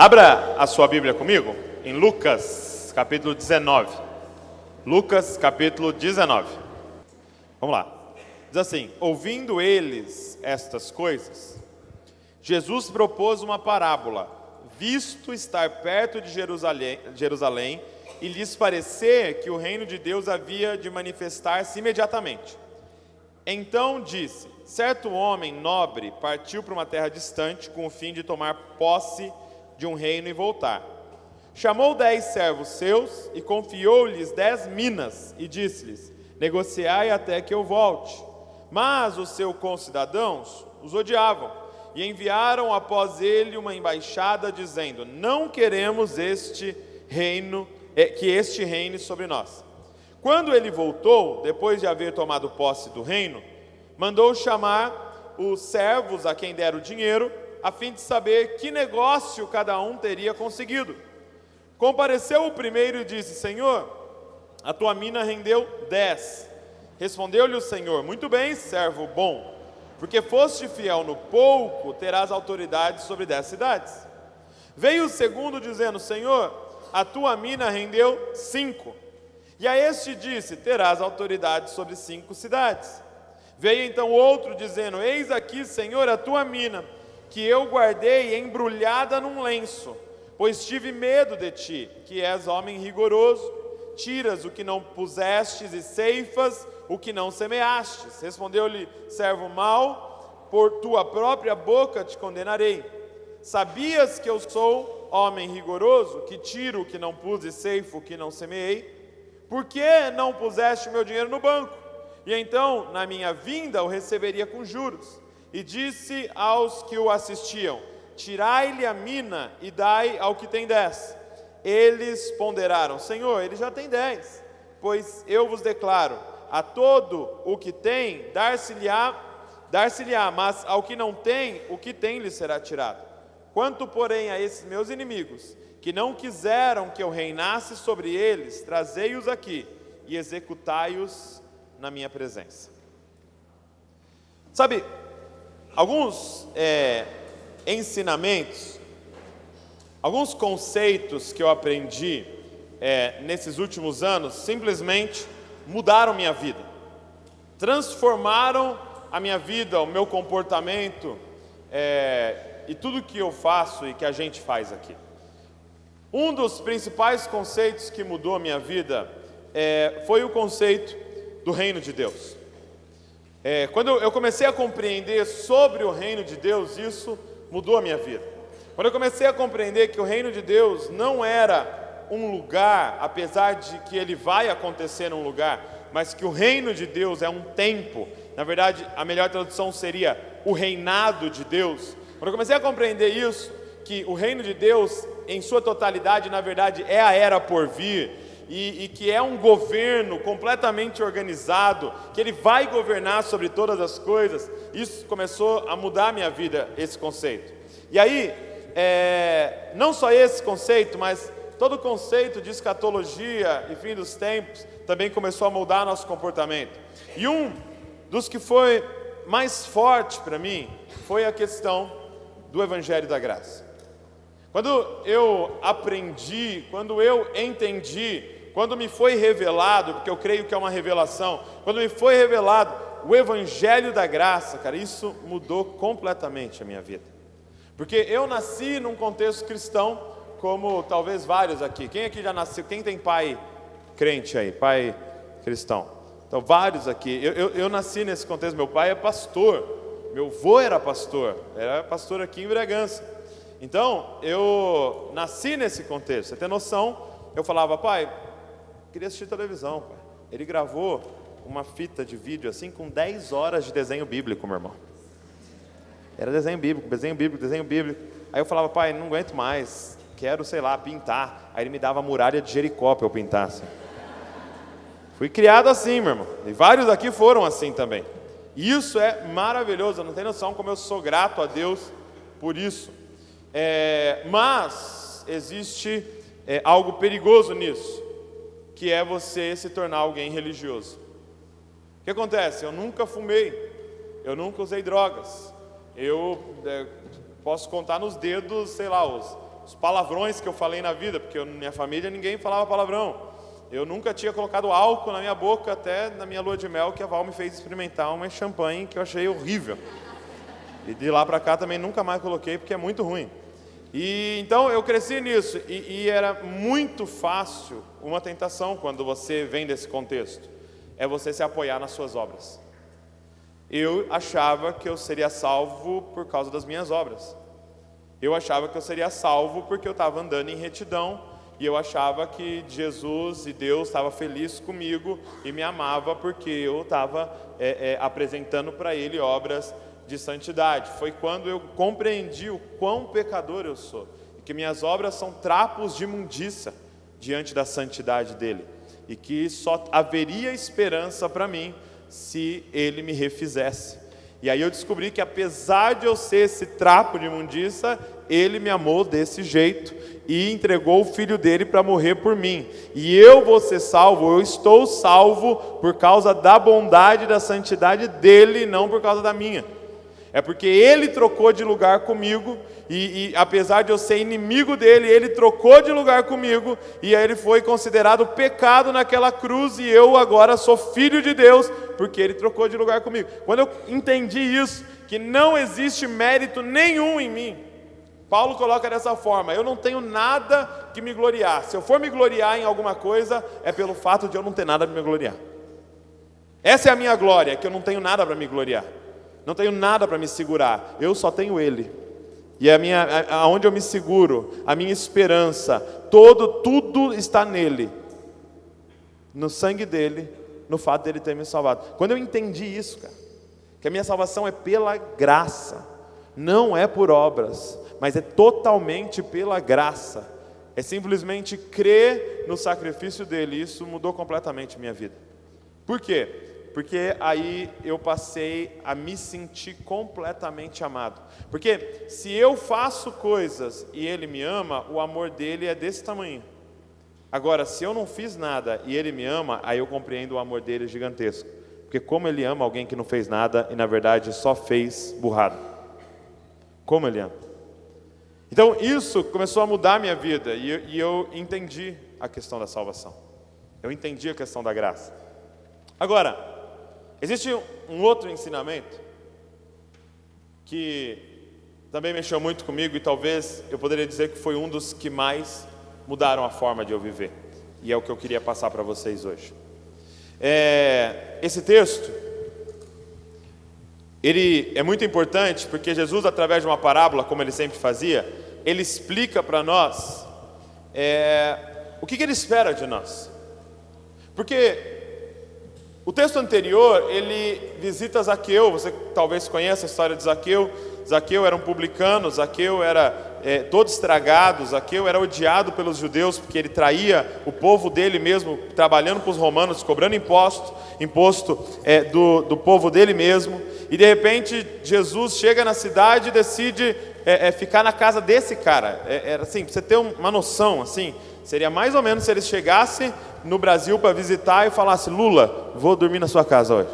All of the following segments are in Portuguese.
Abra a sua Bíblia comigo em Lucas, capítulo 19. Lucas, capítulo 19. Vamos lá. Diz assim: ouvindo eles estas coisas, Jesus propôs uma parábola, visto estar perto de Jerusalém e lhes parecer que o reino de Deus havia de manifestar-se imediatamente. Então disse: certo homem nobre partiu para uma terra distante com o fim de tomar posse de um reino e voltar. Chamou 10 servos seus e confiou-lhes 10 minas e disse-lhes: negociai até que eu volte. Mas os seus concidadãos os odiavam e enviaram após ele uma embaixada dizendo: não queremos que este reine sobre nós. Quando ele voltou, depois de haver tomado posse do reino, mandou chamar os servos a quem deram o dinheiro, a fim de saber que negócio cada um teria conseguido. Compareceu o primeiro e disse: Senhor, a tua mina rendeu 10. Respondeu-lhe o Senhor: muito bem, servo bom, porque foste fiel no pouco, terás autoridade sobre 10 cidades. Veio o segundo dizendo: Senhor, a tua mina rendeu 5. E a este disse: terás autoridade sobre 5 cidades. Veio então outro dizendo: eis aqui, Senhor, a tua mina, que eu guardei embrulhada num lenço, pois tive medo de ti, que és homem rigoroso, tiras o que não pusestes e ceifas o que não semeastes. Respondeu-lhe servo mau: por tua própria boca te condenarei. Sabias que eu sou homem rigoroso, que tiro o que não pus e ceifo o que não semeei? Por que não puseste o meu dinheiro no banco? E então, na minha vinda, o receberia com juros. E disse aos que o assistiam: tirai-lhe a mina e dai ao que tem 10. Eles ponderaram: Senhor, ele já tem 10. Pois eu vos declaro, a todo o que tem, dar-se-lhe-á, mas ao que não tem, o que tem lhe será tirado. Quanto, porém, a esses meus inimigos, que não quiseram que eu reinasse sobre eles, trazei-os aqui e executai-os na minha presença. Sabe, alguns ensinamentos, alguns conceitos que eu aprendi nesses últimos anos simplesmente mudaram minha vida, transformaram a minha vida, o meu comportamento e tudo que eu faço e que a gente faz aqui. Um dos principais conceitos que mudou a minha vida foi o conceito do reino de Deus. Quando eu comecei a compreender sobre o reino de Deus, isso mudou a minha vida. Quando eu comecei a compreender que o reino de Deus não era um lugar, apesar de que ele vai acontecer num lugar, mas que o reino de Deus é um tempo. Na verdade, a melhor tradução seria o reinado de Deus. Quando eu comecei a compreender isso, que o reino de Deus, em sua totalidade, na verdade, é a era por vir, e que é um governo completamente organizado, que ele vai governar sobre todas as coisas, isso começou a mudar a minha vida, esse conceito. E aí, não só esse conceito, mas todo o conceito de escatologia e fim dos tempos também começou a mudar nosso comportamento. E um dos que foi mais forte para mim foi a questão do Evangelho da Graça. Quando eu aprendi, quando eu entendi, quando me foi revelado, porque eu creio que é uma revelação, quando me foi revelado o Evangelho da Graça, cara, isso mudou completamente a minha vida. Porque eu nasci num contexto cristão, como talvez vários aqui. Quem aqui já nasceu? Quem tem pai crente aí? Pai cristão? Então, vários aqui. Eu nasci nesse contexto. Meu pai é pastor. Meu avô era pastor aqui em Bragança. Então, eu nasci nesse contexto. Você tem noção? Eu falava: pai, queria assistir televisão, pai. Ele gravou uma fita de vídeo assim com 10 horas de desenho bíblico, meu irmão. Era desenho bíblico. Aí eu falava: pai, não aguento mais, quero, sei lá, pintar. Aí ele me dava a muralha de Jericó para eu pintar assim. Fui criado assim, meu irmão. E vários aqui foram assim também. E isso é maravilhoso, não tem noção como eu sou grato a Deus por isso. Mas existe algo perigoso nisso, que é você se tornar alguém religioso. O que acontece? Eu nunca fumei, eu nunca usei drogas, eu posso contar nos dedos, sei lá, os os palavrões que eu falei na vida, porque na minha família ninguém falava palavrão. Eu nunca tinha colocado álcool na minha boca, até na minha lua de mel, que a Val me fez experimentar uma champanhe que eu achei horrível. E de lá para cá também nunca mais coloquei, porque é muito ruim. E então eu cresci nisso, e era muito fácil uma tentação quando você vem desse contexto, é você se apoiar nas suas obras. Eu achava que eu seria salvo por causa das minhas obras. Eu achava que eu seria salvo porque eu estava andando em retidão, e eu achava que Jesus e Deus estava feliz comigo e me amava porque eu estava apresentando para Ele obras de santidade. Foi quando eu compreendi o quão pecador eu sou, e que minhas obras são trapos de imundícia diante da santidade dEle, e que só haveria esperança para mim se Ele me refizesse. E aí eu descobri que, apesar de eu ser esse trapo de imundícia, Ele me amou desse jeito e entregou o Filho dele para morrer por mim. E eu vou ser salvo, eu estou salvo por causa da bondade e da santidade dele, não por causa da minha. É porque Ele trocou de lugar comigo, e apesar de eu ser inimigo dele, Ele trocou de lugar comigo, e aí Ele foi considerado pecado naquela cruz, e eu agora sou filho de Deus, porque Ele trocou de lugar comigo. Quando eu entendi isso, que não existe mérito nenhum em mim, Paulo coloca dessa forma: eu não tenho nada que me gloriar. Se eu for me gloriar em alguma coisa, é pelo fato de eu não ter nada para me gloriar. Essa é a minha glória, que eu não tenho nada para me gloriar. Não tenho nada para me segurar, eu só tenho Ele. E aonde eu me seguro, a minha esperança, tudo está nele, no sangue dele, no fato dele ter me salvado. Quando eu entendi isso, cara, que a minha salvação é pela graça, não é por obras, mas é totalmente pela graça, é simplesmente crer no sacrifício dele. Isso mudou completamente minha vida. Por quê? Porque aí eu passei a me sentir completamente amado. Porque se eu faço coisas e Ele me ama, o amor dele é desse tamanho. Agora, se eu não fiz nada e Ele me ama, aí eu compreendo o amor dele gigantesco. Porque como Ele ama alguém que não fez nada e na verdade só fez burrado. Como Ele ama. Então isso começou a mudar a minha vida, e eu entendi a questão da salvação. Eu entendi a questão da graça. Agora, existe um outro ensinamento que também mexeu muito comigo, e talvez eu poderia dizer que foi um dos que mais mudaram a forma de eu viver. E é o que eu queria passar para vocês hoje. Esse texto, ele é muito importante porque Jesus, através de uma parábola, como Ele sempre fazia, Ele explica para nós o que Ele espera de nós. Porque o texto anterior, ele visita Zaqueu. Você talvez conheça a história de Zaqueu. Zaqueu era um publicano, Zaqueu era todo estragado, Zaqueu era odiado pelos judeus, porque ele traía o povo dele mesmo, trabalhando para os romanos, cobrando imposto do povo dele mesmo. E de repente, Jesus chega na cidade e decide ficar na casa desse cara. Era assim, para você ter uma noção, assim, seria mais ou menos se eles chegassem no Brasil para visitar e falasse: Lula, vou dormir na sua casa hoje.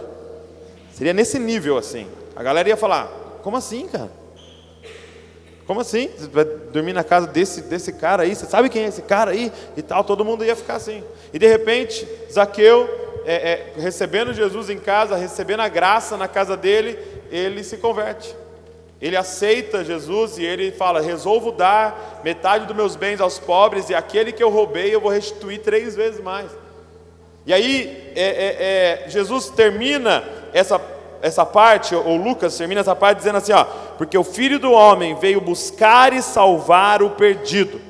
Seria nesse nível assim. A galera ia falar: como assim, cara? Como assim? Você vai dormir na casa desse cara aí? Você sabe quem é esse cara aí? E tal, todo mundo ia ficar assim. E de repente, Zaqueu, recebendo Jesus em casa, recebendo a graça na casa dele, ele se converte. Ele aceita Jesus e ele fala: resolvo dar metade dos meus bens aos pobres, e aquele que eu roubei eu vou restituir 3 vezes mais. E aí Jesus termina essa parte, ou Lucas termina essa parte dizendo assim, porque o Filho do Homem veio buscar e salvar o perdido.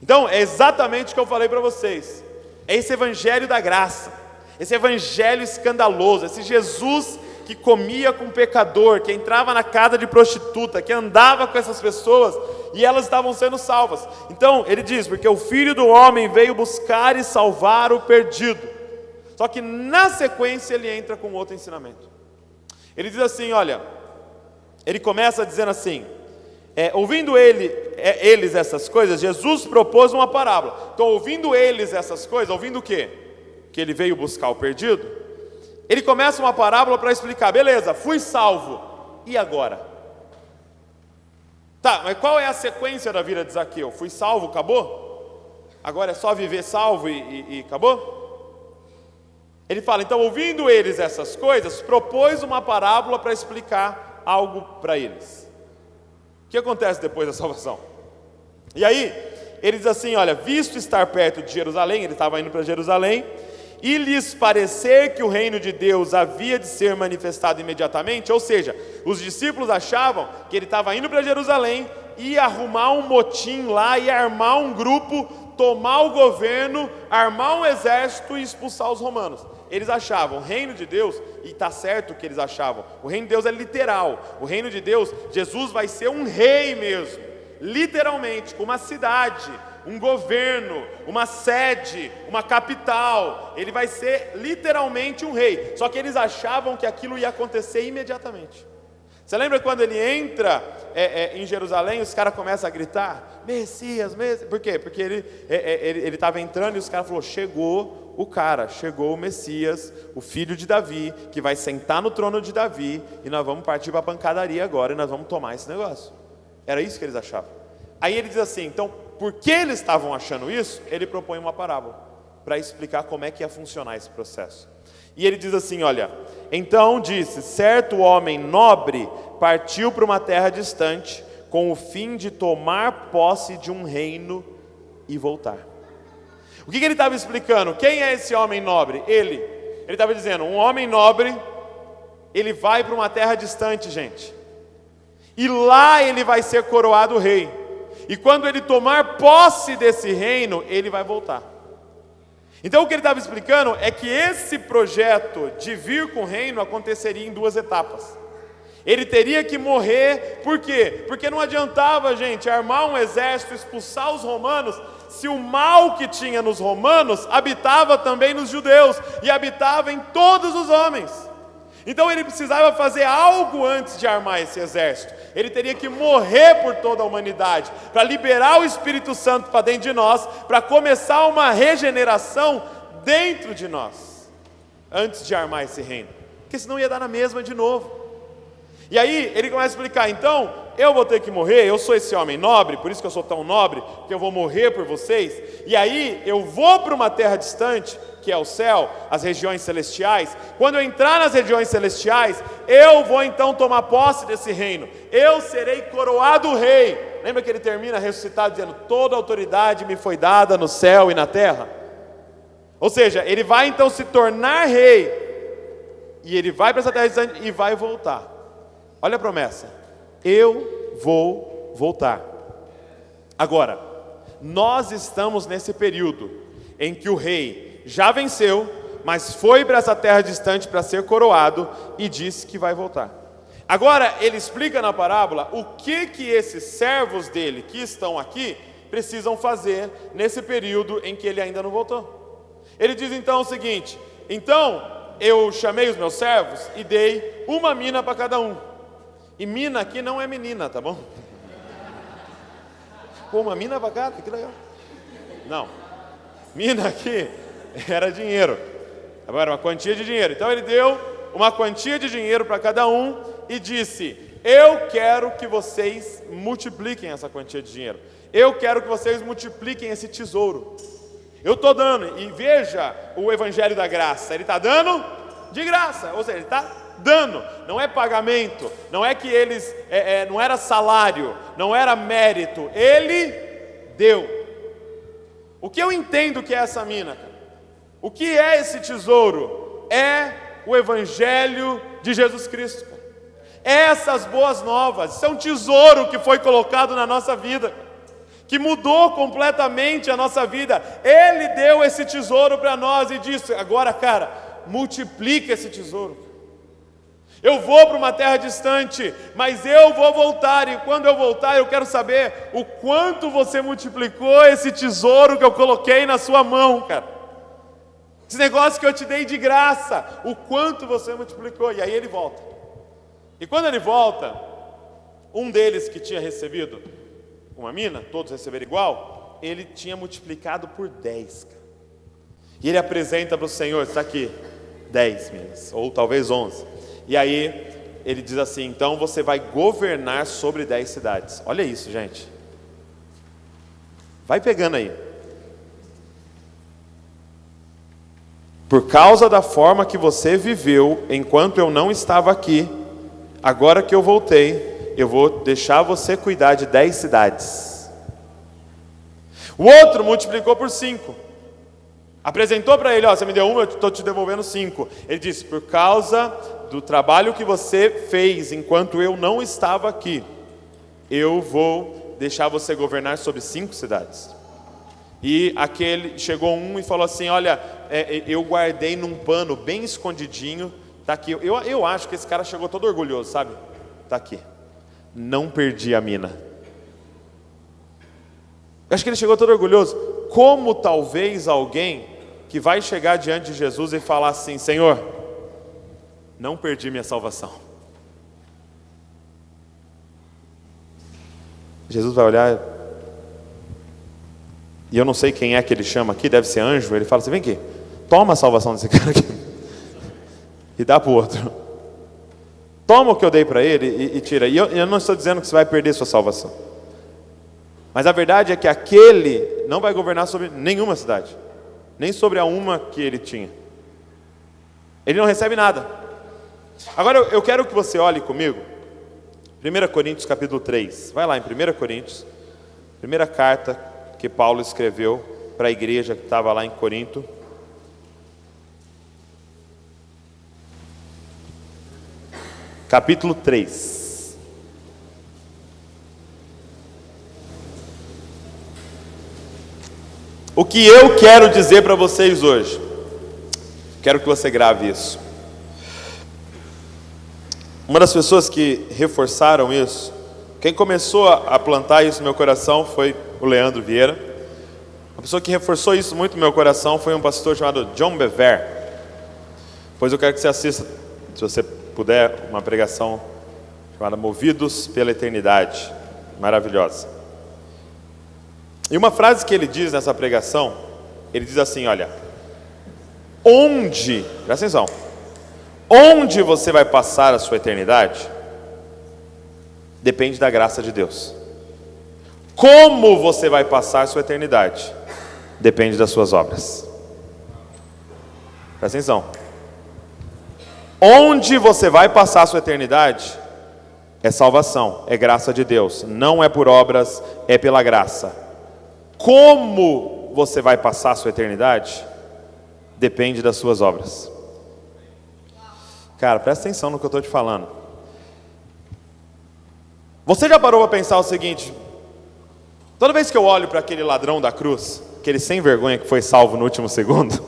Então é exatamente o que eu falei para vocês. É esse evangelho da graça, esse evangelho escandaloso, esse Jesus que comia com pecador, que entrava na casa de prostituta, que andava com essas pessoas e elas estavam sendo salvas. Então ele diz: porque o Filho do Homem veio buscar e salvar o perdido. Só que na sequência ele entra com outro ensinamento. Ele diz assim, olha, ele começa dizendo assim, ouvindo eles essas coisas, Jesus propôs uma parábola. Então, ouvindo eles essas coisas, ouvindo o quê? Que ele veio buscar o perdido. Ele começa uma parábola para explicar: beleza, fui salvo, e agora? Tá, mas qual é a sequência da vida de Zaqueu? Fui salvo, acabou? Agora é só viver salvo e acabou? Ele fala, então, ouvindo eles essas coisas, propôs uma parábola para explicar algo para eles. O que acontece depois da salvação? E aí, ele diz assim, olha, visto estar perto de Jerusalém, ele estava indo para Jerusalém, e lhes parecer que o reino de Deus havia de ser manifestado imediatamente, ou seja, os discípulos achavam que ele estava indo para Jerusalém, ia arrumar um motim lá, ia armar um grupo, tomar o governo, armar um exército e expulsar os romanos. Eles achavam, o reino de Deus, e está certo o que eles achavam, o reino de Deus é literal, o reino de Deus, Jesus vai ser um rei mesmo, literalmente, com uma cidade, um governo, uma sede, uma capital, ele vai ser literalmente um rei, só que eles achavam que aquilo ia acontecer imediatamente. Você lembra quando ele entra em Jerusalém, os caras começam a gritar, Messias, Messias, por quê? Porque ele estava entrando e os caras falaram, chegou o Messias, o filho de Davi, que vai sentar no trono de Davi, e nós vamos partir para a pancadaria agora, e nós vamos tomar esse negócio. Era isso que eles achavam. Aí ele diz assim, então, porque eles estavam achando isso, ele propõe uma parábola, para explicar como é que ia funcionar esse processo. E ele diz assim, olha, então disse, certo homem nobre partiu para uma terra distante, com o fim de tomar posse de um reino e voltar. O que ele estava explicando? Quem é esse homem nobre? Ele estava dizendo, um homem nobre, ele vai para uma terra distante, gente, e lá ele vai ser coroado rei, e quando ele tomar posse desse reino, ele vai voltar. Então o que ele estava explicando é que esse projeto de vir com o reino aconteceria em duas etapas. Ele teria que morrer, por quê? Porque não adiantava, gente, armar um exército, expulsar os romanos, se o mal que tinha nos romanos habitava também nos judeus, e habitava em todos os homens. Então ele precisava fazer algo antes de armar esse exército. Ele teria que morrer por toda a humanidade, para liberar o Espírito Santo para dentro de nós, para começar uma regeneração dentro de nós, antes de armar esse reino, porque senão ia dar na mesma de novo. E aí ele começa a explicar, então, eu vou ter que morrer, eu sou esse homem nobre, por isso que eu sou tão nobre, que eu vou morrer por vocês, e aí eu vou para uma terra distante, que é o céu, as regiões celestiais. Quando eu entrar nas regiões celestiais, eu vou então tomar posse desse reino, eu serei coroado rei. Lembra que ele termina ressuscitado dizendo, toda autoridade me foi dada no céu e na terra? Ou seja, ele vai então se tornar rei, e ele vai para essa terra distante e vai voltar. Olha a promessa, eu vou voltar. Agora, nós estamos nesse período em que o rei já venceu, mas foi para essa terra distante para ser coroado e disse que vai voltar. Agora, ele explica na parábola o que esses servos dele que estão aqui precisam fazer nesse período em que ele ainda não voltou. Ele diz então o seguinte, então eu chamei os meus servos e dei uma mina para cada um. E mina aqui não é menina, tá bom? Pô, uma mina para cada, que legal. Não, mina aqui era dinheiro, agora uma quantia de dinheiro. Então ele deu uma quantia de dinheiro para cada um e disse, eu quero que vocês multipliquem essa quantia de dinheiro, eu quero que vocês multipliquem esse tesouro. Eu estou dando, e veja o evangelho da graça, ele está dando de graça, ou seja, ele está dando, não é pagamento, não é que eles, não era salário, não era mérito, ele deu. O que eu entendo que é essa mina, cara? O que é esse tesouro? É o evangelho de Jesus Cristo, cara. Essas boas novas, isso é um tesouro que foi colocado na nossa vida, que mudou completamente a nossa vida. Ele deu esse tesouro para nós e disse, agora cara, multiplica esse tesouro. Eu vou para uma terra distante, mas eu vou voltar, e quando eu voltar eu quero saber o quanto você multiplicou esse tesouro que eu coloquei na sua mão, cara. Esse negócio que eu te dei de graça, o quanto você multiplicou. E aí ele volta. E quando ele volta, um deles que tinha recebido uma mina, todos receberam igual, ele tinha multiplicado por 10, cara. E ele apresenta para o Senhor, está aqui, 10 minas, ou talvez 11. E aí ele diz assim: então você vai governar sobre 10 cidades. Olha isso, gente. Vai pegando aí. Por causa da forma que você viveu enquanto eu não estava aqui, agora que eu voltei, eu vou deixar você cuidar de 10 cidades. O outro multiplicou por 5. Apresentou para ele: ó, você me deu 1, eu estou te devolvendo 5. Ele disse: por causa do trabalho que você fez enquanto eu não estava aqui, eu vou deixar você governar sobre 5 cidades. E aquele chegou um e falou assim: olha, eu guardei num pano bem escondidinho, tá aqui. Eu acho que esse cara chegou todo orgulhoso, sabe? Tá aqui. Não perdi a mina. Eu acho que ele chegou todo orgulhoso. Como talvez alguém que vai chegar diante de Jesus e falar assim: Senhor, não perdi minha salvação. Jesus vai olhar, e eu não sei quem é que ele chama aqui, deve ser anjo. Ele fala assim: vem aqui, toma a salvação desse cara aqui e dá para o outro. Toma o que eu dei para ele e tira. E eu não estou dizendo que você vai perder sua salvação, mas a verdade é que aquele não vai governar sobre nenhuma cidade, nem sobre a uma que ele tinha. Ele não recebe nada. Agora eu quero que você olhe comigo 1 Coríntios capítulo 3. Vai lá em 1 Coríntios, primeira carta que Paulo escreveu para a igreja que estava lá em Corinto. Capítulo 3. O que eu quero dizer para vocês hoje, quero que você grave isso. Uma das pessoas que reforçaram isso, quem começou a plantar isso no meu coração foi o Leandro Vieira. Uma pessoa que reforçou isso muito no meu coração foi um pastor chamado John Bevere. Pois eu quero que você assista, se você puder, uma pregação chamada Movidos pela Eternidade, maravilhosa. E uma frase que ele diz nessa pregação, ele diz assim: olha, presta atenção, onde você vai passar a sua eternidade depende da graça de Deus. Como você vai passar a sua eternidade depende das suas obras. Presta atenção. Onde você vai passar a sua eternidade é salvação, é graça de Deus. Não é por obras, é pela graça. Como você vai passar a sua eternidade depende das suas obras. Cara, presta atenção no que eu estou te falando. Você já parou para pensar o seguinte: toda vez que eu olho para aquele ladrão da cruz, aquele sem vergonha que foi salvo no último segundo,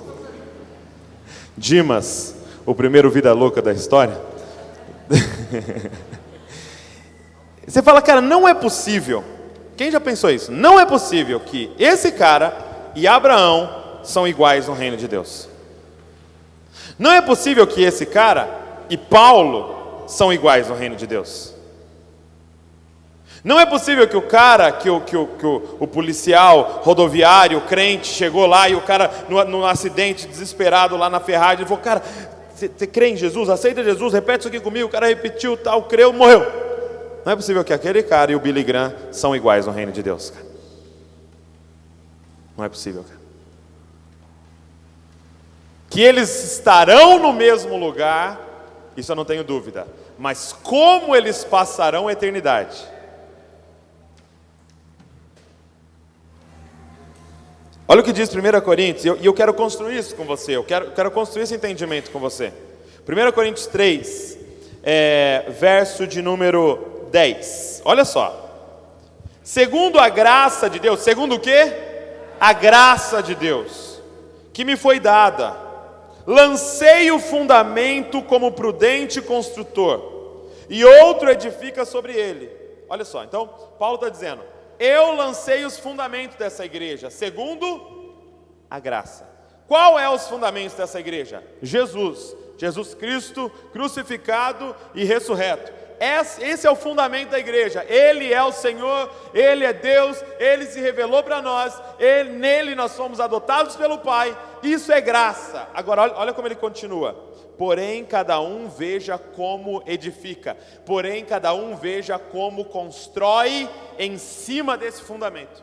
Dimas, o primeiro vida louca da história, você fala, cara, não é possível. Quem já pensou isso? Não é possível que esse cara e Abraão são iguais no reino de Deus. Não é possível que esse cara e Paulo são iguais no reino de Deus. Não é possível que o cara, que o policial rodoviário, o crente, chegou lá e o cara, no acidente, desesperado lá na Ferrari, ele falou: cara, você crê em Jesus? Aceita Jesus? Repete isso aqui comigo. O cara repetiu, tal, creu, morreu. Não é possível que aquele cara e o Billy Graham são iguais no reino de Deus, cara. Não é possível, cara. Que eles estarão no mesmo lugar, isso eu não tenho dúvida. Mas como eles passarão a eternidade? Olha o que diz 1 Coríntios, e eu quero construir isso com você, eu quero construir esse entendimento com você. 1 Coríntios 3, verso de número 10. Olha só. Segundo a graça de Deus, segundo o quê? A graça de Deus, que me foi dada, lancei o fundamento como prudente construtor, e outro edifica sobre ele. Olha só, então Paulo está dizendo: eu lancei os fundamentos dessa igreja, segundo a graça. Qual é os fundamentos dessa igreja? Jesus Cristo crucificado e ressurreto. Esse é o fundamento da igreja. Ele é o Senhor, Ele é Deus, Ele se revelou para nós, nele nós fomos adotados pelo Pai. Isso é graça. Agora olha como ele continua: porém cada um veja como edifica, porém cada um veja como constrói em cima desse fundamento.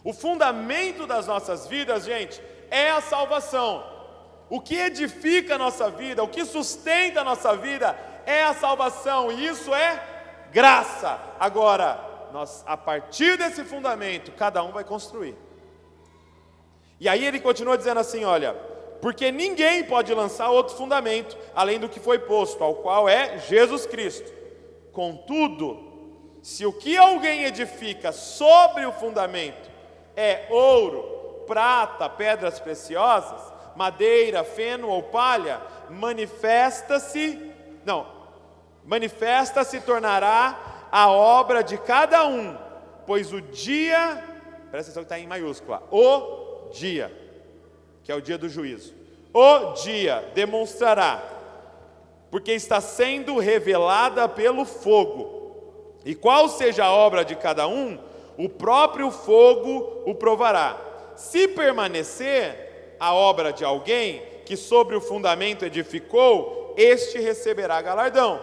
O fundamento das nossas vidas, gente, é a salvação. O que edifica a nossa vida, o que sustenta a nossa vida é a salvação, e isso é graça. Agora, a partir desse fundamento, cada um vai construir. E aí ele continua dizendo assim, olha, porque ninguém pode lançar outro fundamento, além do que foi posto, ao qual é Jesus Cristo. Contudo, se o que alguém edifica sobre o fundamento é ouro, prata, pedras preciosas, madeira, feno ou palha, manifesta-se tornará a obra de cada um, pois o dia, presta atenção que está em maiúscula, o dia, que é o dia do juízo, o dia demonstrará, porque está sendo revelada pelo fogo, e qual seja a obra de cada um, o próprio fogo o provará. Se permanecer a obra de alguém que sobre o fundamento edificou, este receberá galardão.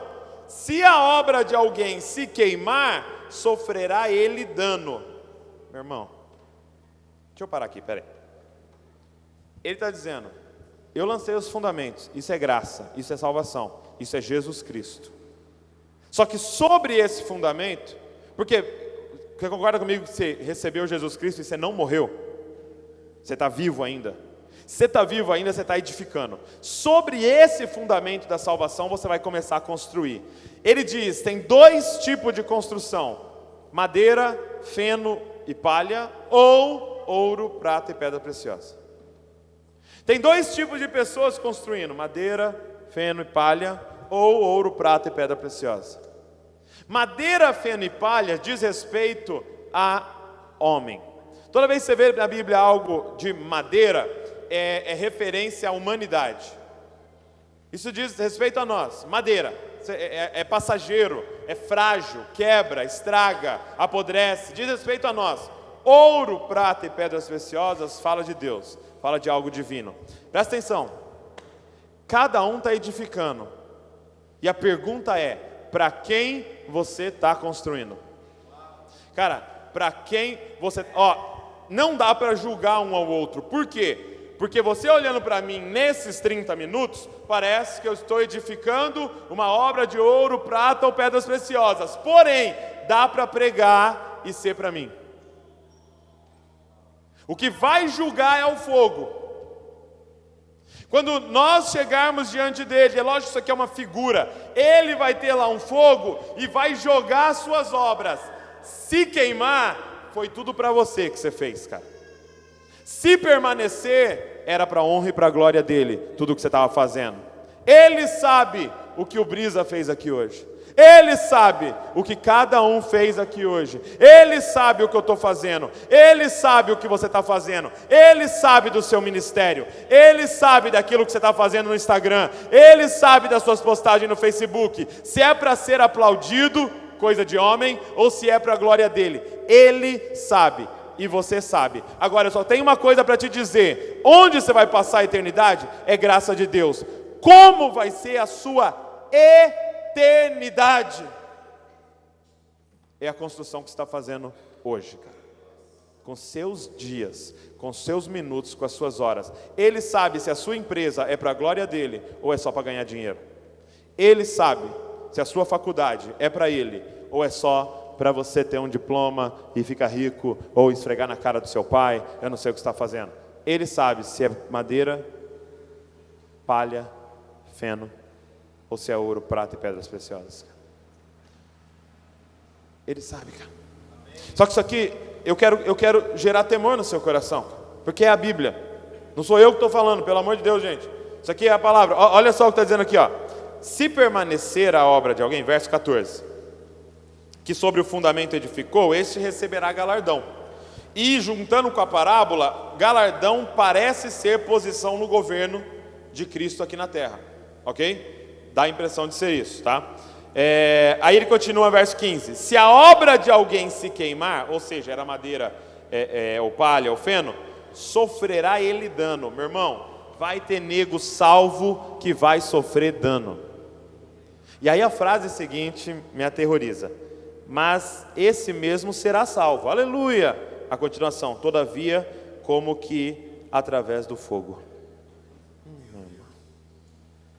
Se a obra de alguém se queimar, sofrerá ele dano. Meu irmão, deixa eu parar aqui, peraí. Ele está dizendo, eu lancei os fundamentos, isso é graça, isso é salvação, isso é Jesus Cristo. Só que sobre esse fundamento, porque você concorda comigo que você recebeu Jesus Cristo e você não morreu? Você está vivo ainda. Você está vivo ainda, você está edificando. Sobre esse fundamento da salvação, você vai começar a construir. Ele diz, tem dois tipos de construção: madeira, feno e palha, ou ouro, prata e pedra preciosa. Tem dois tipos de pessoas construindo: madeira, feno e palha, ou ouro, prata e pedra preciosa. Madeira, feno e palha diz respeito a homem. Toda vez que você vê na Bíblia algo de madeira, é referência à humanidade. Isso diz respeito a nós. Madeira é passageiro, é frágil, quebra, estraga, apodrece, diz respeito a nós. Ouro, prata e pedras preciosas fala de Deus, fala de algo divino. Presta atenção, cada um está edificando, e a pergunta é, para quem você está construindo? Cara, para quem você... não dá para julgar um ao outro. Por quê? Porque você olhando para mim nesses 30 minutos, parece que eu estou edificando uma obra de ouro, prata ou pedras preciosas. Porém, dá para pregar e ser para mim. O que vai julgar é o fogo. Quando nós chegarmos diante dele, é lógico que isso aqui é uma figura, ele vai ter lá um fogo e vai jogar as suas obras. Se queimar, foi tudo para você que você fez, cara. Se permanecer, era para a honra e para a glória dele, tudo o que você estava fazendo. Ele sabe o que o Brisa fez aqui hoje. Ele sabe o que cada um fez aqui hoje. Ele sabe o que eu estou fazendo. Ele sabe o que você está fazendo. Ele sabe do seu ministério. Ele sabe daquilo que você está fazendo no Instagram. Ele sabe das suas postagens no Facebook. Se é para ser aplaudido, coisa de homem, ou se é para a glória dele. Ele sabe. E você sabe. Agora eu só tenho uma coisa para te dizer: onde você vai passar a eternidade é graça de Deus. Como vai ser a sua eternidade? É a construção que você está fazendo hoje, cara. Com seus dias, com seus minutos, com as suas horas. Ele sabe se a sua empresa é para a glória dele ou é só para ganhar dinheiro. Ele sabe se a sua faculdade é para ele ou é só para você ter um diploma e ficar rico, ou esfregar na cara do seu pai, eu não sei o que você está fazendo. Ele sabe se é madeira, palha, feno, ou se é ouro, prata e pedras preciosas. Ele sabe, cara. Só que isso aqui, eu quero gerar temor no seu coração, porque é a Bíblia. Não sou eu que estou falando, pelo amor de Deus, gente. Isso aqui é a palavra. Olha só o que está dizendo aqui, ó. Se permanecer a obra de alguém, verso 14... que sobre o fundamento edificou, este receberá galardão. E juntando com a parábola, galardão parece ser posição no governo de Cristo aqui na terra, ok? Dá a impressão de ser isso, tá? Aí ele continua, verso 15: se a obra de alguém se queimar, ou seja, era madeira, ou palha, ou feno, sofrerá ele dano. Meu irmão, vai ter nego salvo que vai sofrer dano. E aí a frase seguinte me aterroriza: mas esse mesmo será salvo. Aleluia! A continuação: todavia, como que através do fogo.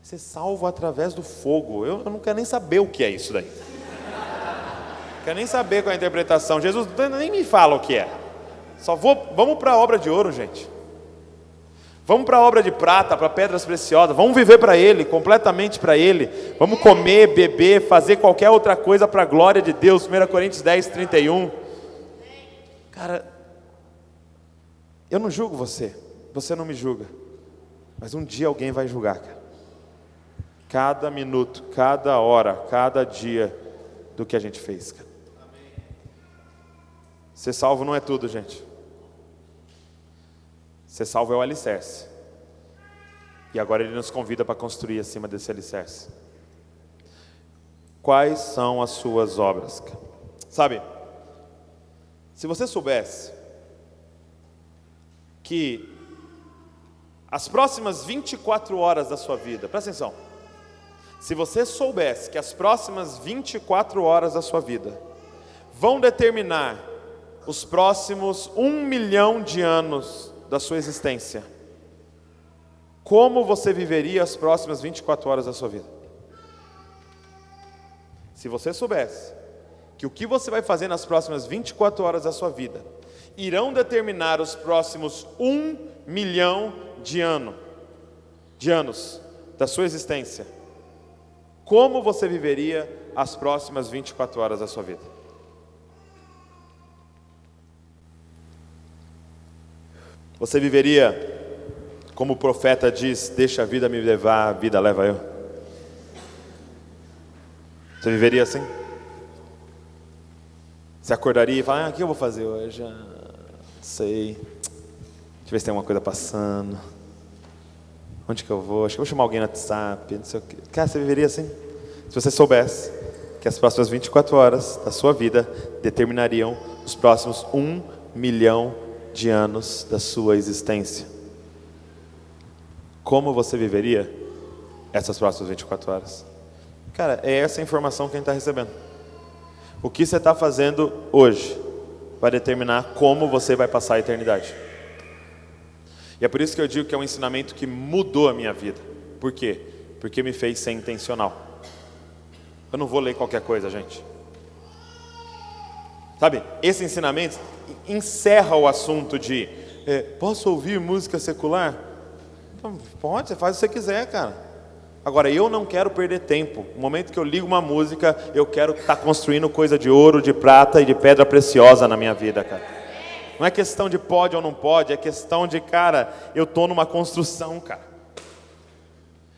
Ser salvo através do fogo. Eu não quero nem saber o que é isso daí. Não quero nem saber qual é a interpretação. Jesus nem me fala o que é. Vamos para a obra de ouro, gente. Vamos para a obra de prata, para pedras preciosas. Vamos viver para Ele, completamente para Ele. Vamos comer, beber, fazer qualquer outra coisa para a glória de Deus. 1 Coríntios 10, 31. Cara, eu não julgo você. Você não me julga. Mas um dia alguém vai julgar, cara. Cada minuto, cada hora, cada dia do que a gente fez, cara. Ser salvo não é tudo, gente. Ser salvo é o alicerce. E agora Ele nos convida para construir acima desse alicerce. Quais são as suas obras? Sabe, se você soubesse que as próximas 24 horas da sua vida, presta atenção, se você soubesse que as próximas 24 horas da sua vida vão determinar os próximos 1 milhão de anos da sua existência, como você viveria as próximas 24 horas da sua vida? Se você soubesse que o que você vai fazer nas próximas 24 horas da sua vida irão determinar os próximos 1 milhão de anos da sua existência, como você viveria as próximas 24 horas da sua vida? Você viveria, como o profeta diz, deixa a vida me levar, a vida leva eu? Você viveria assim? Você acordaria e falaria: o que eu vou fazer hoje? Não sei. Deixa eu ver se tem uma coisa passando. Onde que eu vou? Acho que eu vou chamar alguém no WhatsApp, não sei o quê. Cara, você viveria assim? Se você soubesse que as próximas 24 horas da sua vida determinariam os próximos 1 milhão de anos da sua existência, como você viveria essas próximas 24 horas? Cara, é essa a informação que a gente está recebendo. O que você está fazendo hoje vai determinar como você vai passar a eternidade. E é por isso que eu digo que é um ensinamento que mudou a minha vida. Por quê? Porque me fez ser intencional. Eu não vou ler qualquer coisa, gente. Sabe, esse ensinamento encerra o assunto de posso ouvir música secular? Então, pode, você faz o que você quiser, cara. Agora, eu não quero perder tempo. No momento que eu ligo uma música, eu quero estar construindo coisa de ouro, de prata e de pedra preciosa na minha vida, cara. Não é questão de pode ou não pode, é questão de, cara, eu estou numa construção, cara.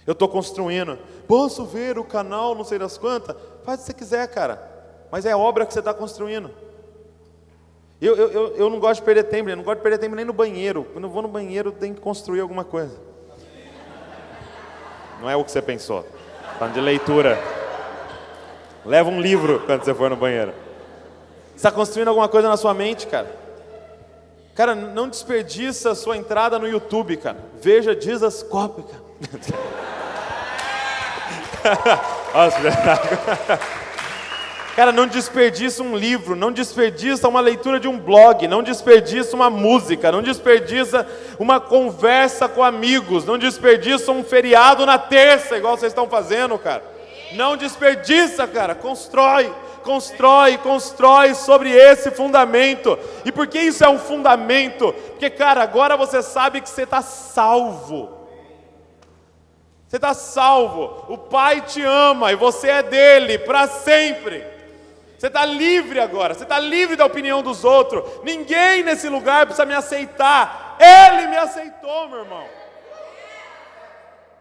Eu estou construindo. Posso ver o canal, não sei das quantas? Faz o que você quiser, cara. Mas é a obra que você está construindo. Eu não gosto de perder tempo, eu não gosto de perder tempo nem no banheiro. Quando eu vou no banheiro, eu tenho que construir alguma coisa. Não é o que você pensou. Falando de leitura. Leva um livro quando você for no banheiro. Você está construindo alguma coisa na sua mente, cara. Cara, não desperdiça a sua entrada no YouTube, cara. Veja Jesus Cop, cara. Cara, não desperdiça um livro, não desperdiça uma leitura de um blog, não desperdiça uma música, não desperdiça uma conversa com amigos, não desperdiça um feriado na terça, igual vocês estão fazendo, cara. Não desperdiça, cara, constrói sobre esse fundamento. E por que isso é um fundamento? Porque, cara, agora você sabe que você está salvo. Você está salvo, o Pai te ama e você é dele para sempre. Você está livre agora, você está livre da opinião dos outros. Ninguém nesse lugar precisa me aceitar, Ele me aceitou, meu irmão.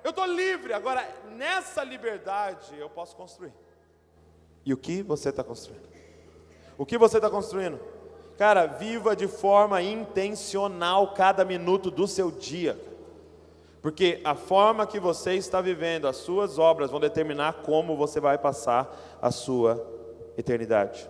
Eu estou livre, agora nessa liberdade eu posso construir. E o que você está construindo? O que você está construindo? Cara, viva de forma intencional cada minuto do seu dia. Porque a forma que você está vivendo, as suas obras vão determinar como você vai passar a sua eternidade.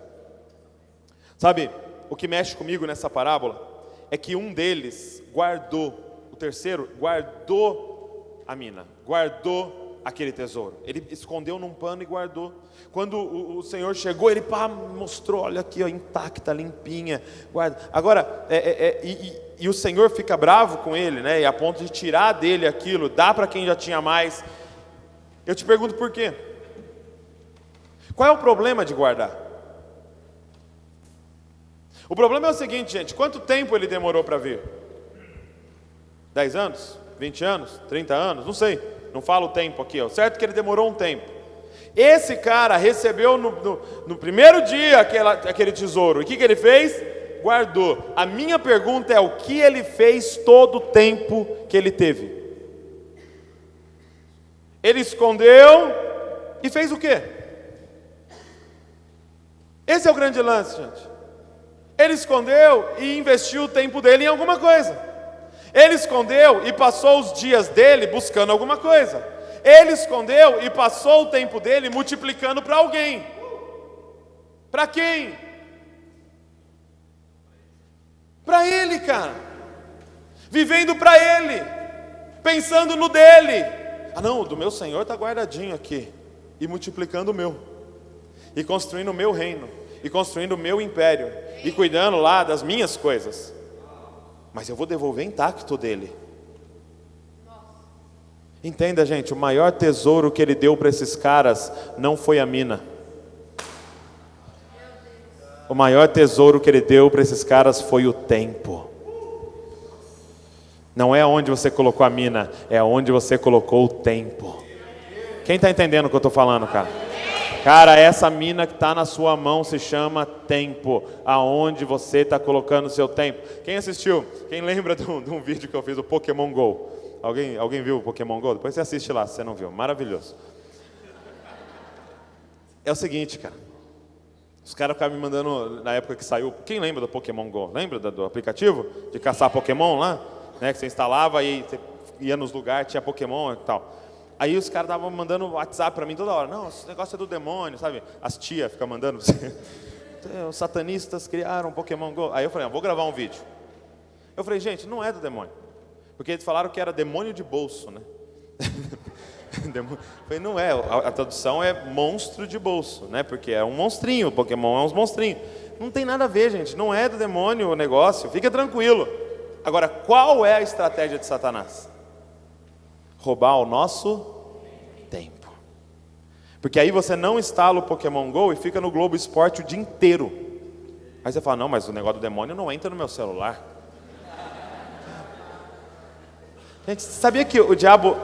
Sabe, o que mexe comigo nessa parábola é que um deles guardou terceiro guardou a mina, guardou aquele tesouro. Ele escondeu num pano e guardou. Quando o Senhor chegou, ele mostrou, olha aqui, ó, intacta, limpinha, guarda. Agora, e o Senhor fica bravo com ele, né? E a ponto de tirar dele aquilo, dá para quem já tinha mais. Eu te pergunto por quê? Qual é o problema de guardar? O problema é o seguinte, gente, quanto tempo ele demorou para vir? 10 anos? 20 anos? 30 anos? Não sei, não falo o tempo aqui, ó. Certo que ele demorou um tempo. Esse cara recebeu no primeiro dia aquele tesouro. E o que ele fez? Guardou. A minha pergunta é: o que ele fez todo o tempo que ele teve? Ele escondeu e fez o quê? Esse é o grande lance, gente. Ele escondeu e investiu o tempo dele em alguma coisa. Ele escondeu e passou os dias dele buscando alguma coisa. Ele escondeu e passou o tempo dele multiplicando para alguém. Para quem? Para ele, cara. Vivendo para ele. Pensando no dele. Ah não, o do meu Senhor está guardadinho aqui. E multiplicando o meu. E construindo o meu reino. E construindo o meu império. E cuidando lá das minhas coisas. Mas eu vou devolver intacto dele. Entenda, gente, o maior tesouro que ele deu para esses caras não foi a mina. O maior tesouro que ele deu para esses caras foi o tempo. Não é onde você colocou a mina, é onde você colocou o tempo. Quem está entendendo o que eu estou falando, cara? Cara, essa mina que está na sua mão se chama tempo. Aonde você está colocando o seu tempo? Quem assistiu? Quem lembra de um vídeo que eu fiz do Pokémon GO? Alguém viu o Pokémon GO? Depois você assiste lá, se você não viu. Maravilhoso. É o seguinte, cara. Os caras ficavam me mandando, na época que saiu... Quem lembra do Pokémon GO? Lembra do aplicativo? De caçar Pokémon lá? Né, que você instalava e você ia nos lugares, tinha Pokémon e tal. Aí os caras estavam mandando WhatsApp pra mim toda hora. Não, esse negócio é do demônio, sabe? As tias ficam mandando. Os satanistas criaram um Pokémon GO. Aí eu falei, vou gravar um vídeo. Eu falei, gente, não é do demônio. Porque eles falaram que era demônio de bolso, né? Eu falei, não é, a tradução é monstro de bolso, né? Porque é um monstrinho, o Pokémon é uns monstrinhos. Não tem nada a ver, gente, não é do demônio o negócio, fica tranquilo. Agora, qual é a estratégia de Satanás? Roubar o nosso tempo. Porque aí você não instala o Pokémon GO e fica no Globo Esporte o dia inteiro. Aí você fala, não, mas o negócio do demônio não entra no meu celular. Gente, sabia que o diabo,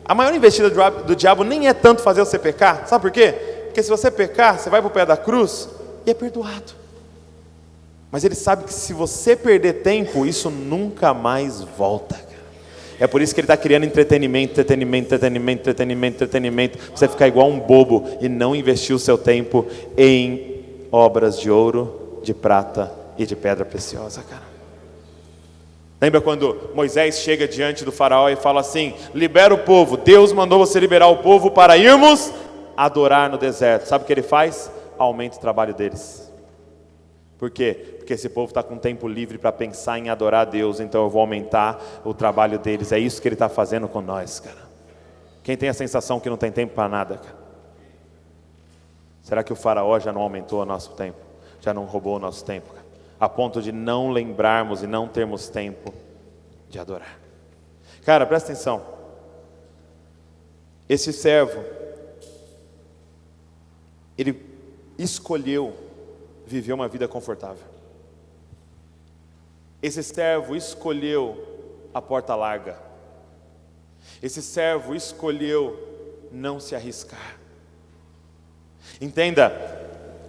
a maior investida do diabo nem é tanto fazer você pecar? Sabe por quê? Porque se você pecar, você vai para o pé da cruz e é perdoado. Mas ele sabe que se você perder tempo, isso nunca mais volta. É por isso que ele está criando entretenimento, para você ficar igual um bobo e não investir o seu tempo em obras de ouro, de prata e de pedra preciosa, cara. Lembra quando Moisés chega diante do faraó e fala assim, libera o povo, Deus mandou você liberar o povo para irmos adorar no deserto. Sabe o que ele faz? Aumenta o trabalho deles. Por quê? Porque esse povo está com tempo livre para pensar em adorar a Deus, então eu vou aumentar o trabalho deles. É isso que ele está fazendo com nós, cara. Quem tem a sensação que não tem tempo para nada, cara? Será que o faraó já não aumentou o nosso tempo? Já não roubou o nosso tempo, cara? A ponto de não lembrarmos e não termos tempo de adorar. Cara, presta atenção. Esse servo, ele escolheu viver uma vida confortável. Esse servo escolheu a porta larga. Esse servo escolheu não se arriscar. Entenda,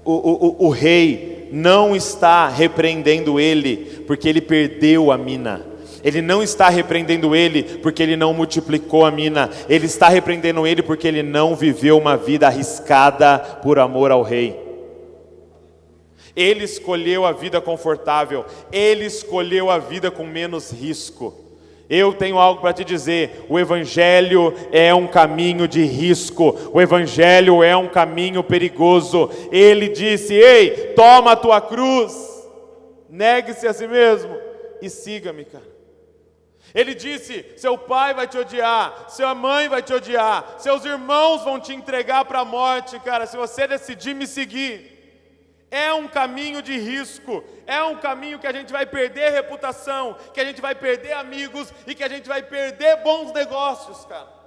o rei não está repreendendo ele porque ele perdeu a mina. Ele não está repreendendo ele porque ele não multiplicou a mina. Ele está repreendendo ele porque ele não viveu uma vida arriscada por amor ao rei. Ele escolheu a vida confortável. Ele escolheu a vida com menos risco. Eu tenho algo para te dizer, o Evangelho é um caminho de risco, o Evangelho é um caminho perigoso. Ele disse, ei, toma a tua cruz, negue-se a si mesmo e siga-me, cara. Ele disse: seu pai vai te odiar, sua mãe vai te odiar, seus irmãos vão te entregar para a morte, cara, se você decidir me seguir. É um caminho de risco, é um caminho que a gente vai perder reputação, que a gente vai perder amigos e que a gente vai perder bons negócios, cara.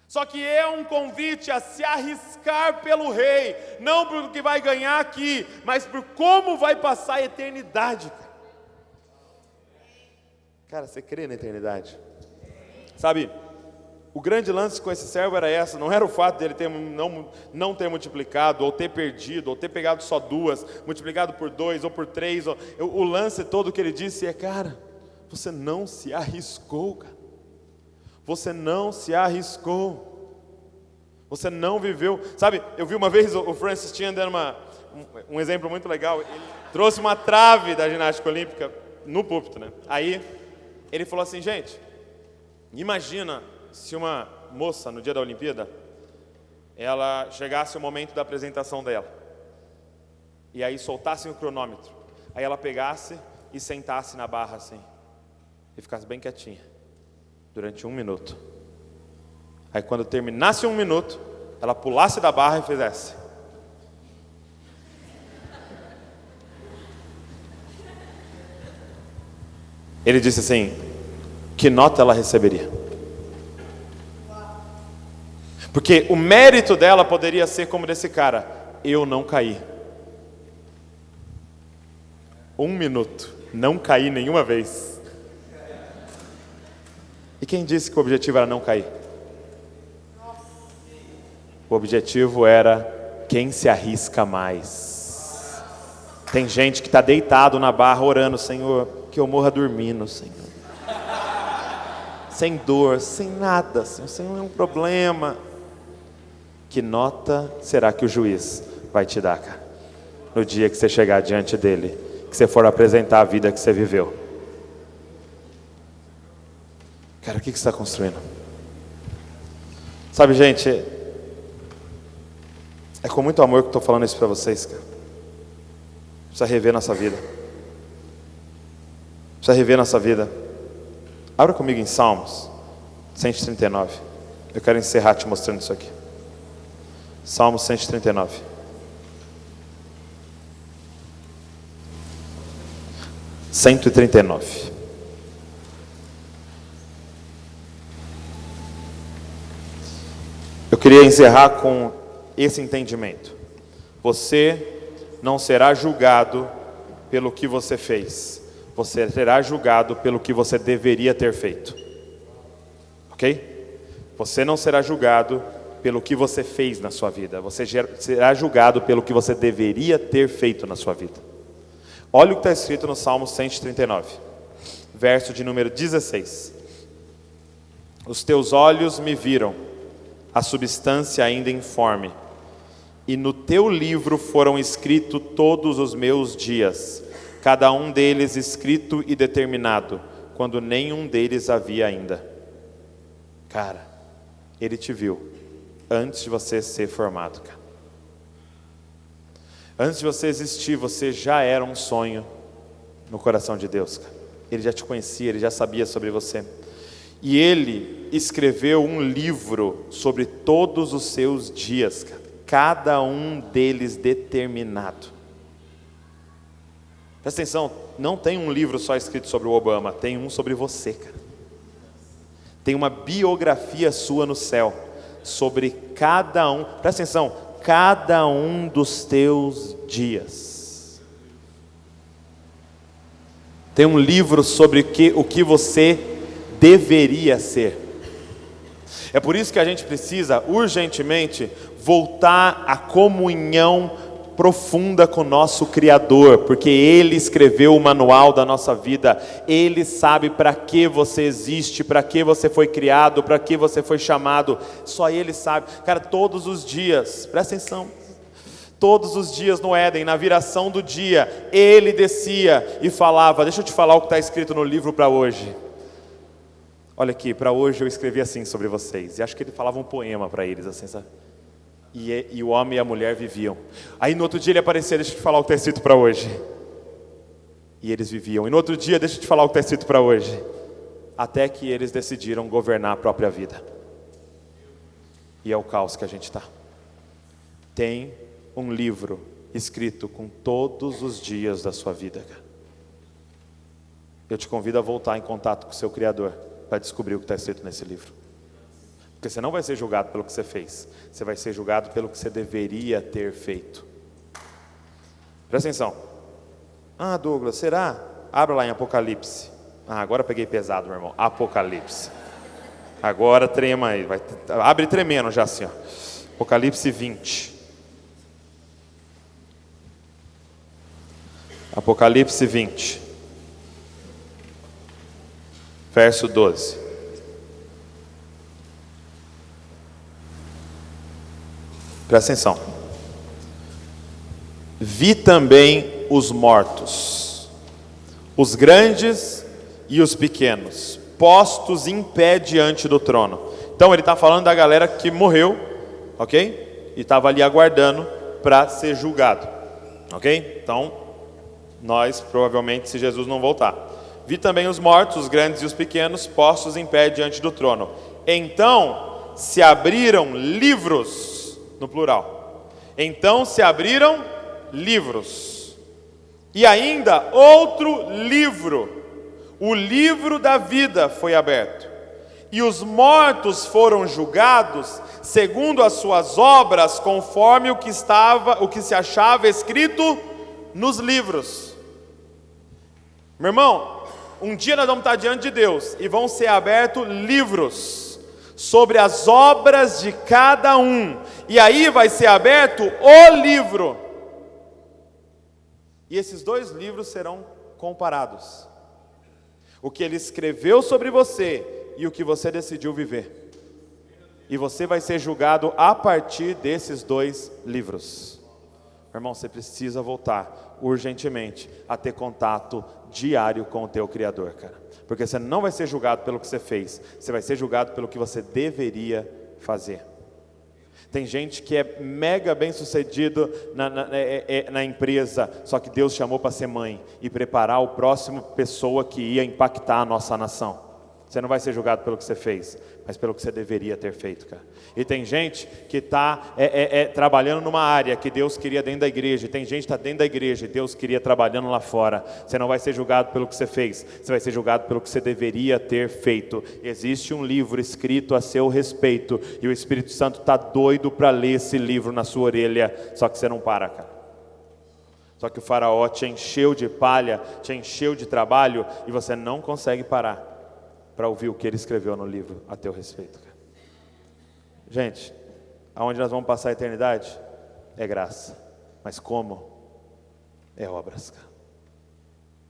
Só que é um convite a se arriscar pelo Rei, não pelo que vai ganhar aqui, mas por como vai passar a eternidade, cara. Cara, você crê na eternidade? Sabe, o grande lance com esse servo era essa, não era o fato dele não ter multiplicado, ou ter perdido, ou ter pegado só 2, multiplicado por 2 ou por 3. O lance todo que ele disse é: cara, você não se arriscou, cara. Você não se arriscou. Você não viveu. Sabe, eu vi uma vez o Francis Chan dando um exemplo muito legal. Ele trouxe uma trave da ginástica olímpica no púlpito, né? Aí ele falou assim: gente, imagina se uma moça no dia da Olimpíada, ela chegasse o momento da apresentação dela, e aí soltasse o cronômetro, aí ela pegasse e sentasse na barra assim, e ficasse bem quietinha, durante 1 minuto. Aí quando terminasse 1 minuto, ela pulasse da barra e fizesse. Ele disse assim: que nota ela receberia? Porque o mérito dela poderia ser como desse cara: eu não caí. 1 minuto, não caí nenhuma vez. E quem disse que o objetivo era não cair? O objetivo era quem se arrisca mais. Tem gente que está deitado na barra orando: Senhor, que eu morra dormindo, Senhor. Sem dor, sem nada, Senhor, sem nenhum problema. Que nota será que o juiz vai te dar, cara? No dia que você chegar diante dele, que você for apresentar a vida que você viveu. Cara, o que você está construindo? Sabe, gente, é com muito amor que eu estou falando isso para vocês, cara. Precisa rever nossa vida. Precisa rever nossa vida. Abra comigo em Salmos 139. Eu quero encerrar te mostrando isso aqui. Salmos 139. Eu queria encerrar com esse entendimento. Você não será julgado pelo que você fez. Você será julgado pelo que você deveria ter feito. Ok? Você não será julgado pelo que você fez na sua vida. Você será julgado pelo que você deveria ter feito na sua vida. Olha o que está escrito no Salmo 139, verso de número 16. Os teus olhos me viram, a substância ainda informe, e no teu livro foram escritos todos os meus dias, cada um deles escrito e determinado, quando nenhum deles havia ainda. Cara, Ele te viu antes de você ser formado, cara. Antes de você existir, você já era um sonho no coração de Deus, cara. Ele já te conhecia, Ele já sabia sobre você. E Ele escreveu um livro sobre todos os seus dias, cara. Cada um deles determinado. Presta atenção, não tem um livro só escrito sobre o Obama, tem um sobre você, cara. Tem uma biografia sua no céu, sobre cada um, presta atenção, cada um dos teus dias. Tem um livro sobre o que você deveria ser. É por isso que a gente precisa urgentemente voltar à comunhão profunda com o nosso Criador, porque Ele escreveu o manual da nossa vida. Ele sabe para que você existe, para que você foi criado, para que você foi chamado. Só Ele sabe. Cara, todos os dias, presta atenção, todos os dias no Éden, na viração do dia, Ele descia e falava. Deixa eu te falar o que está escrito no livro para hoje. Olha aqui, para hoje eu escrevi assim sobre vocês. E acho que Ele falava um poema para eles, assim, sabe? E o homem e a mulher viviam. Aí no outro dia Ele aparecia: deixa eu te falar o que está escrito para hoje. E eles viviam. E no outro dia: deixa eu te falar o que está escrito para hoje. até que eles decidiram governar a própria vida. E é o caos que a gente está. Tem um livro escrito com todos os dias da sua vida, cara. Eu te convido a voltar em contato com o seu Criador para descobrir o que está escrito nesse livro. Porque você não vai ser julgado pelo que você fez, você vai ser julgado pelo que você deveria ter feito. Presta atenção. Ah, Douglas, será? Abra lá em Apocalipse. Ah, agora peguei pesado, meu irmão. Apocalipse. Agora trema aí. Abre tremendo já assim, ó. Apocalipse 20. Apocalipse 20. Verso 12. Presta atenção. Vi também os mortos, os grandes e os pequenos, postos em pé diante do trono. Então ele está falando da galera que morreu, ok? E estava ali aguardando para ser julgado, ok? Então, nós provavelmente, se Jesus não voltar. Vi também os mortos, os grandes e os pequenos, postos em pé diante do trono. Então se abriram livros, no plural. Então se abriram livros. E ainda outro livro, o livro da vida foi aberto. E os mortos foram julgados segundo as suas obras, conforme o que se achava escrito nos livros. Meu irmão, um dia nós vamos estar diante de Deus e vão ser abertos livros sobre as obras de cada um. E aí vai ser aberto o livro. E esses dois livros serão comparados. O que ele escreveu sobre você e o que você decidiu viver. E você vai ser julgado a partir desses dois livros. Meu irmão, você precisa voltar urgentemente a ter contato diário com o teu Criador, cara. Porque você não vai ser julgado pelo que você fez, você vai ser julgado pelo que você deveria fazer. Tem gente que é mega bem sucedido na empresa, só que Deus chamou para ser mãe e preparar o próximo pessoa que ia impactar a nossa nação. Você não vai ser julgado pelo que você fez, mas pelo que você deveria ter feito, cara. E tem gente que está trabalhando numa área que Deus queria dentro da igreja. E tem gente que está dentro da igreja e Deus queria trabalhando lá fora. Você não vai ser julgado pelo que você fez, você vai ser julgado pelo que você deveria ter feito. Existe um livro escrito a seu respeito e o Espírito Santo está doido para ler esse livro na sua orelha. Só que você não para, cara. Só que o faraó te encheu de palha, te encheu de trabalho e você não consegue parar para ouvir o que ele escreveu no livro a teu respeito, cara. Gente, aonde nós vamos passar a eternidade é graça, mas como? É obras, cara.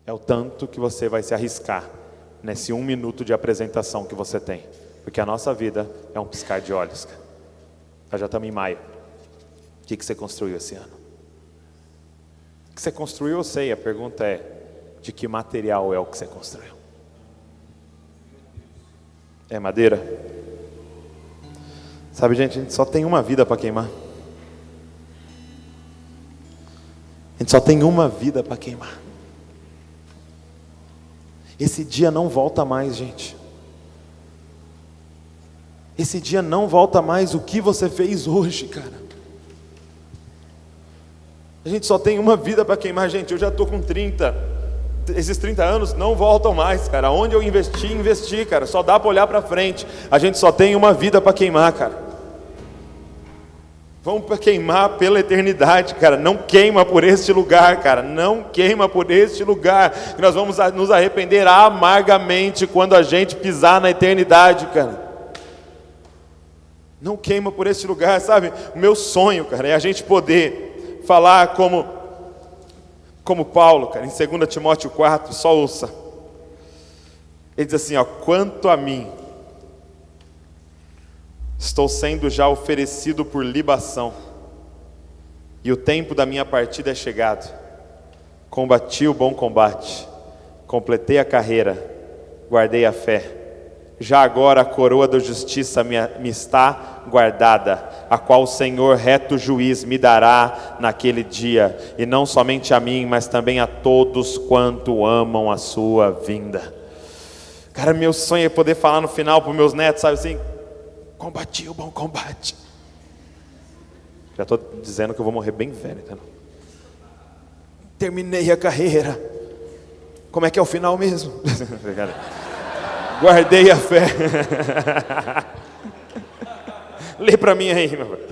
É o tanto que você vai se arriscar nesse 1 minuto de apresentação que você tem, porque a nossa vida é um piscar de olhos, cara. Nós já estamos em maio. O que você construiu esse ano? O que você construiu, eu sei. A pergunta é: de que material é o que você construiu? É madeira? Sabe, gente, a gente só tem uma vida para queimar. A gente só tem uma vida para queimar. Esse dia não volta mais, gente. Esse dia não volta mais. O que você fez hoje, cara? A gente só tem uma vida para queimar, gente. Eu já estou com 30. Esses 30 anos não voltam mais, cara. Onde eu investi, cara. Só dá para olhar para frente. A gente só tem uma vida para queimar, cara. Vamos para queimar pela eternidade, cara. Não queima por este lugar, cara. Não queima por este lugar. Nós vamos nos arrepender amargamente quando a gente pisar na eternidade, cara. Não queima por este lugar, sabe? O meu sonho, cara, é a gente poder falar como Paulo, cara, em 2 Timóteo 4, só ouça. Ele diz assim, ó: quanto a mim, estou sendo já oferecido por libação, e o tempo da minha partida é chegado. Combati o bom combate, completei a carreira, guardei a fé. Já agora a coroa da justiça me está guardada, a qual o Senhor reto juiz me dará naquele dia, e não somente a mim, mas também a todos quanto amam a sua vinda. Cara, meu sonho é poder falar no final para os meus netos, sabe assim, combati o bom combate. Já estou dizendo que eu vou morrer bem velho, tá? Terminei a carreira. Como é que é o final mesmo? Guardei a fé. Lê para mim aí, meu velho.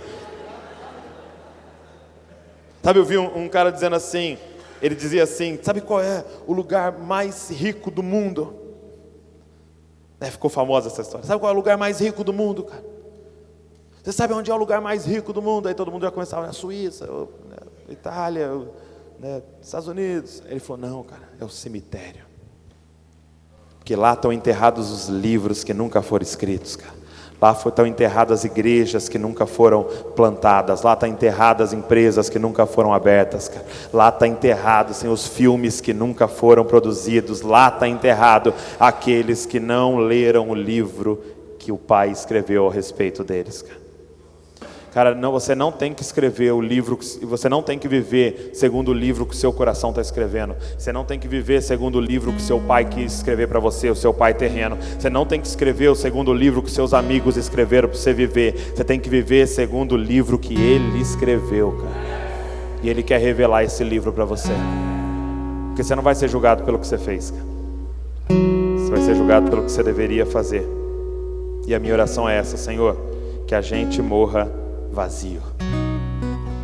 Sabe, eu vi um cara dizendo assim, ele dizia assim, sabe qual é o lugar mais rico do mundo? Ficou famosa essa história. Sabe qual é o lugar mais rico do mundo, cara? Você sabe onde é o lugar mais rico do mundo? Aí todo mundo já começava na Suíça, Itália, Estados Unidos. Ele falou, não, cara, é o cemitério. Porque lá estão enterrados os livros que nunca foram escritos, cara. Lá estão enterradas igrejas que nunca foram plantadas. Lá estão enterradas empresas que nunca foram abertas, cara. Lá está enterrado os filmes que nunca foram produzidos. Lá está enterrado aqueles que não leram o livro que o Pai escreveu a respeito deles, cara. Cara, não, você não tem que escrever o livro, você não tem que viver segundo o livro que o seu coração está escrevendo. Você não tem que viver segundo o livro que o seu pai quis escrever para você, o seu pai terreno. Você não tem que escrever o segundo livro que seus amigos escreveram para você viver. Você tem que viver segundo o livro que ele escreveu, cara. E ele quer revelar esse livro para você. Porque você não vai ser julgado pelo que você fez, cara. Você vai ser julgado pelo que você deveria fazer. E a minha oração é essa, Senhor, que a gente morra vazio.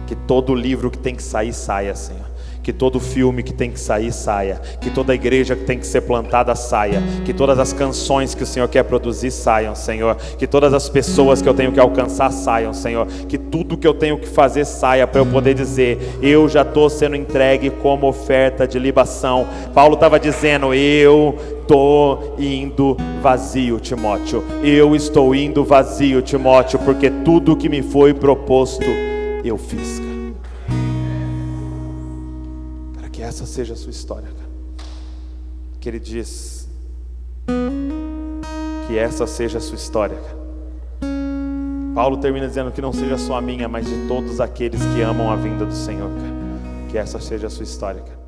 Que todo livro que tem que sair, saia, Senhor. Que todo filme que tem que sair, saia. Que toda igreja que tem que ser plantada, saia. Que todas as canções que o Senhor quer produzir, saiam, Senhor. Que todas as pessoas que eu tenho que alcançar, saiam, Senhor. Que tudo que eu tenho que fazer, saia, para eu poder dizer, eu já estou sendo entregue como oferta de libação. Paulo estava dizendo, eu estou indo vazio, Timóteo. Eu estou indo vazio, Timóteo, porque tudo que me foi proposto, eu fiz, cara. Que essa seja a sua história, cara. Que ele diz, que essa seja a sua história, cara. Paulo termina dizendo que não seja só a minha, mas de todos aqueles que amam a vinda do Senhor, cara. Que essa seja a sua história, cara.